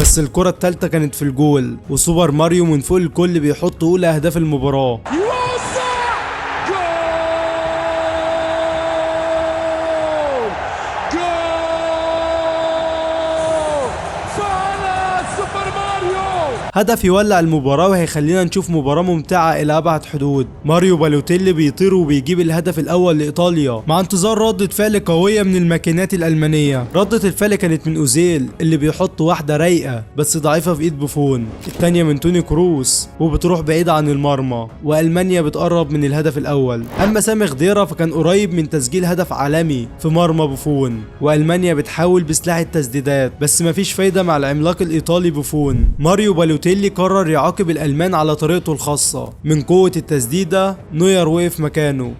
بس الكرة التالتة كانت في الجول، وسوبر ماريو من فوق الكل بيحط اولى اهداف المباراة. هدف يولع المباراة وهيخلينا نشوف مباراة ممتعة إلى أبعد حدود. ماريو بالوتيلي بيطير وبيجيب الهدف الأول لإيطاليا مع انتظار ردة فعل قوية من الماكينات الألمانية. ردة الفعل كانت من أوزيل اللي بيحط واحدة رايقة بس ضعيفة في إيد بوفون، التانية من توني كروس وبتروح بعيدة عن المرمى، وألمانيا بتقرب من الهدف الأول. أما سامي خضيرة فكان قريب من تسجيل هدف عالمي في مرمى بوفون، وألمانيا بتحاول بسلاح التسديدات بس مفيش فايدة مع العملاق الإيطالي بوفون. ماريو بالوتيلي قرر يعاقب الألمان على طريقته الخاصة، من قوة التسديدة نوير وقف مكانه